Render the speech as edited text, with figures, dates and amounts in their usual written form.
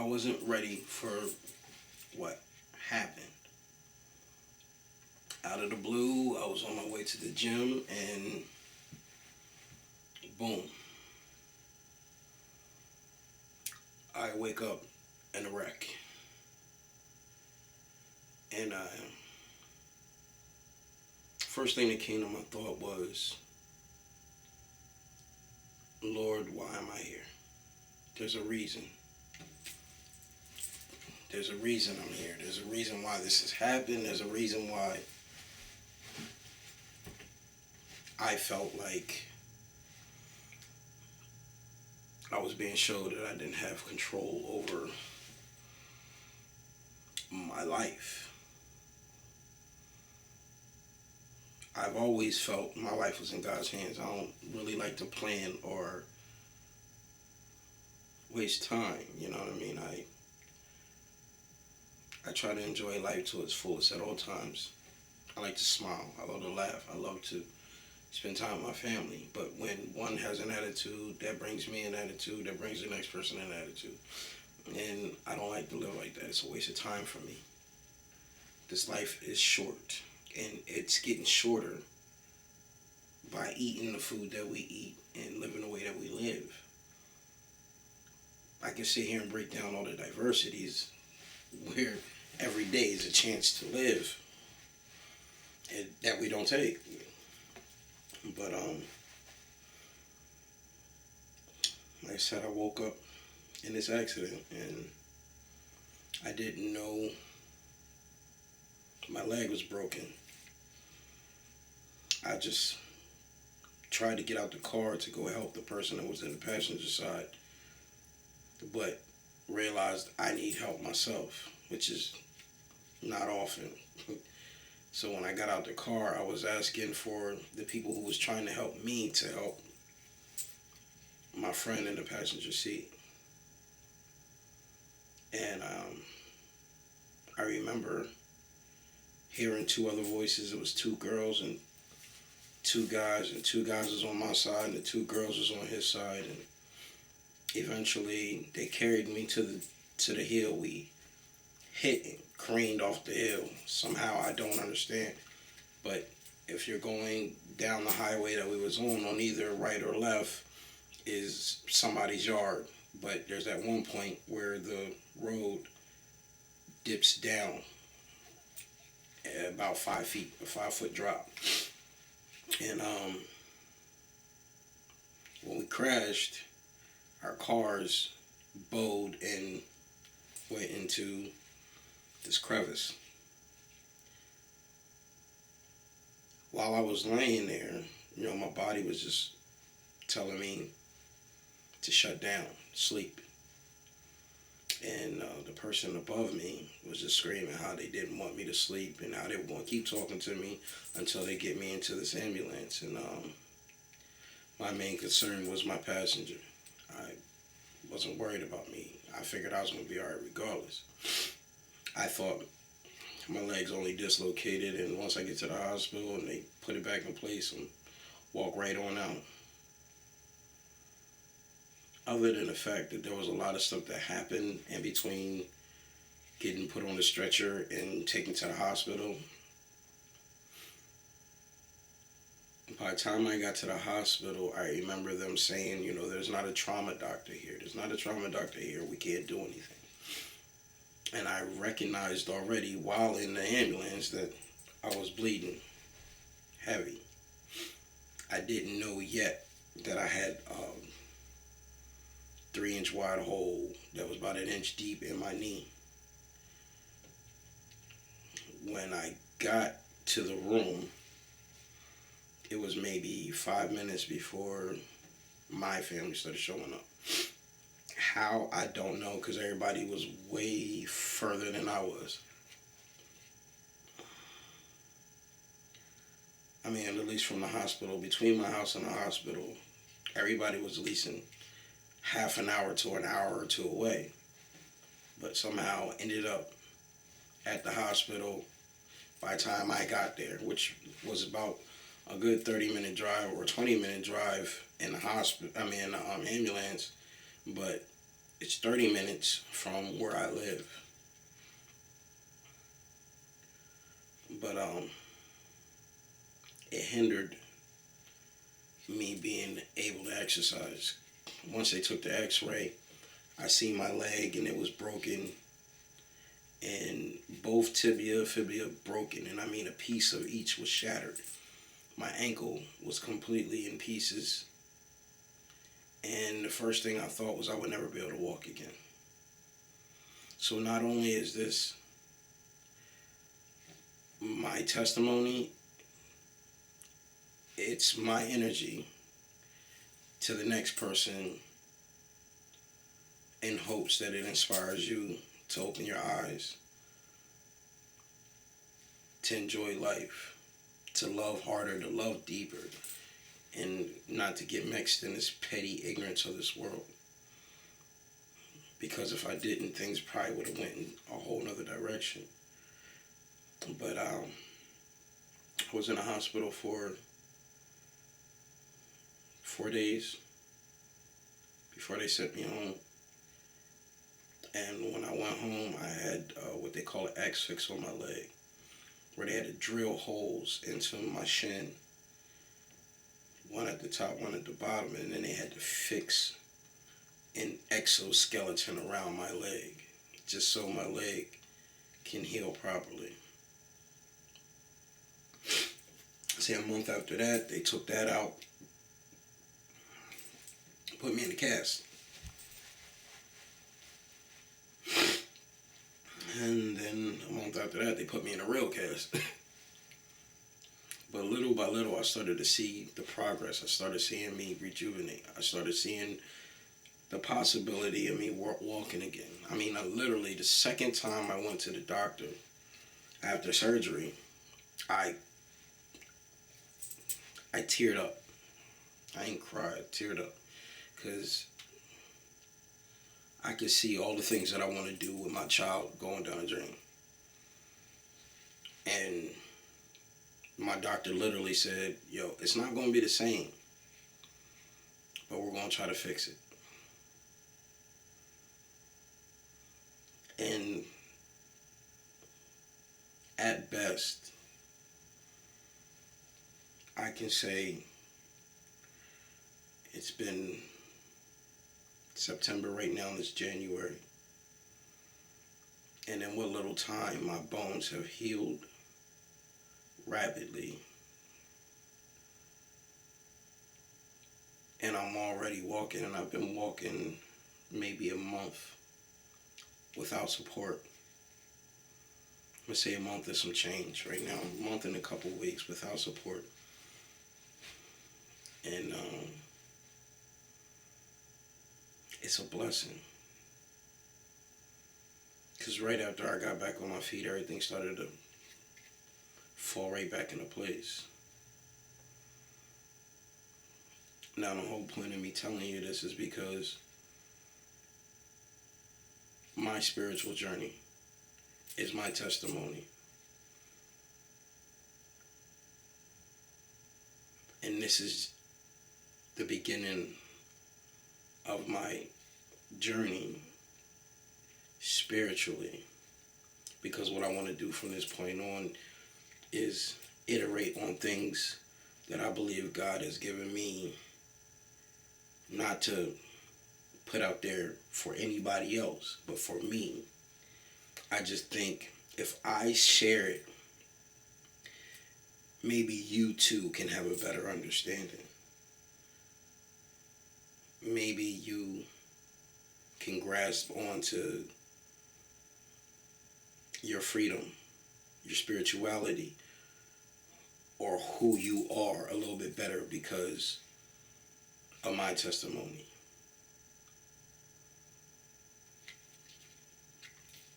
I wasn't ready for what happened. Out of the blue, I was on my way to the gym and boom, I wake up in a wreck. And first thing that came to my thought was, Lord, why am I here? There's a reason. There's a reason I'm here. There's a reason why this has happened. There's a reason why I felt like I was being showed that I didn't have control over my life. I've always felt my life was in God's hands. I don't really like to plan or waste time. You know what I mean? I try to enjoy life to its fullest at all times. I like to smile. I love to laugh. I love to spend time with my family. But when one has an attitude, that brings me an attitude, that brings the next person an attitude. And I don't like to live like that. It's a waste of time for me. This life is short, and it's getting shorter by eating the food that we eat and living the way that we live. I can sit here and break down all the diversities where every day is a chance to live and that we don't take. But like I said, I woke up in this accident and I didn't know my leg was broken. I just tried to get out the car to go help the person that was in the passenger side, but realized I need help myself, which is not often. So when I got out the car, I was asking for the people who was trying to help me to help my friend in the passenger seat. And I remember hearing two other voices. It was two girls and two guys, and two guys was on my side and the two girls was on his side. And eventually they carried me to the hill. We hit and careened off the hill. Somehow I don't understand. But if you're going down the highway that we was on either right or left is somebody's yard. But there's that one point where the road dips down at about 5 feet, a 5 foot drop. And when we crashed, our cars bowed and went into this crevice. While I was laying there, my body was just telling me to shut down, sleep. And the person above me was just screaming how they didn't want me to sleep and how they were going to keep talking to me until they get me into this ambulance. And my main concern was my passenger. I wasn't worried about me. I figured I was going to be all right regardless. I thought my leg's only dislocated, and once I get to the hospital and they put it back in place and walk right on out. Other than the fact that there was a lot of stuff that happened in between getting put on the stretcher and taken to the hospital. By the time I got to the hospital, I remember them saying, there's not a trauma doctor here. There's not a trauma doctor here. We can't do anything. And I recognized already while in the ambulance that I was bleeding heavy. I didn't know yet that I had 3-inch wide hole that was about 1 inch deep in my knee. When I got to the room, it was maybe 5 minutes before my family started showing up. How, I don't know, because everybody was way further than I was. I mean, at least from the hospital, between my house and the hospital, everybody was at least in half an hour to an hour or two away. But somehow ended up at the hospital by the time I got there, which was about a good 30-minute drive or 20-minute drive in the hospital. In the ambulance. But It's 30 minutes from where I live. But it hindered me being able to exercise. Once they took the x-ray, I see my leg and it was broken, and both tibia, fibula broken, and I mean a piece of each was shattered. My ankle was completely in pieces, and the first thing I thought was I would never be able to walk again. So not only is this my testimony, it's my energy to the next person in hopes that it inspires you to open your eyes, to enjoy life, to love harder, to love deeper, and not to get mixed in this petty ignorance of this world. Because if I didn't, things probably would have went in a whole nother direction. But I was in a hospital for 4 days before they sent me home. And when I went home, I had what they call an X fix on my leg, where they had to drill holes into my shin, one at the top, one at the bottom, and then they had to fix an exoskeleton around my leg, just so my leg can heal properly. See, a month after that, they took that out, put me in the cast. And then a month after that, they put me in a real cast. But little by little, I started to see the progress. I started seeing me rejuvenate. I started seeing the possibility of me walking again. I mean, literally, the second time I went to the doctor after surgery, I teared up. I ain't cried, I teared up. Because I could see all the things that I want to do with my child going down the drain. And my doctor literally said, yo, it's not going to be the same, but we're going to try to fix it. And at best, I can say it's been September right now, and it's January. And in what little time, my bones have healed rapidly. And I'm already walking, and I've been walking maybe a month without support. I'm going to say a month is some change right now. A month and a couple weeks without support. And it's a blessing. Because right after I got back on my feet, everything started to fall right back into place. Now, the whole point of me telling you this is because my spiritual journey is my testimony. And this is the beginning of my journey spiritually. Because what I want to do from this point on is iterate on things that I believe God has given me, not to put out there for anybody else, but for me. I just think if I share it, maybe you too can have a better understanding. Maybe you can grasp onto your freedom, your spirituality, or who you are a little bit better because of my testimony.